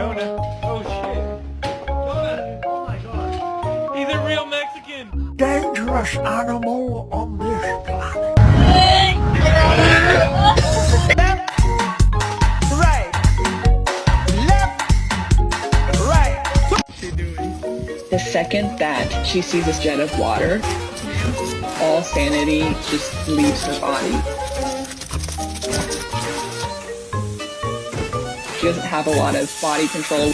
Jonah. Oh shit. Jonah. Oh my god. He's a real Mexican. Dangerous animal on this planet. Right. Left. Right. The second that she sees this jet of water, all sanity just leaves her body. She doesn't have a lot of body control.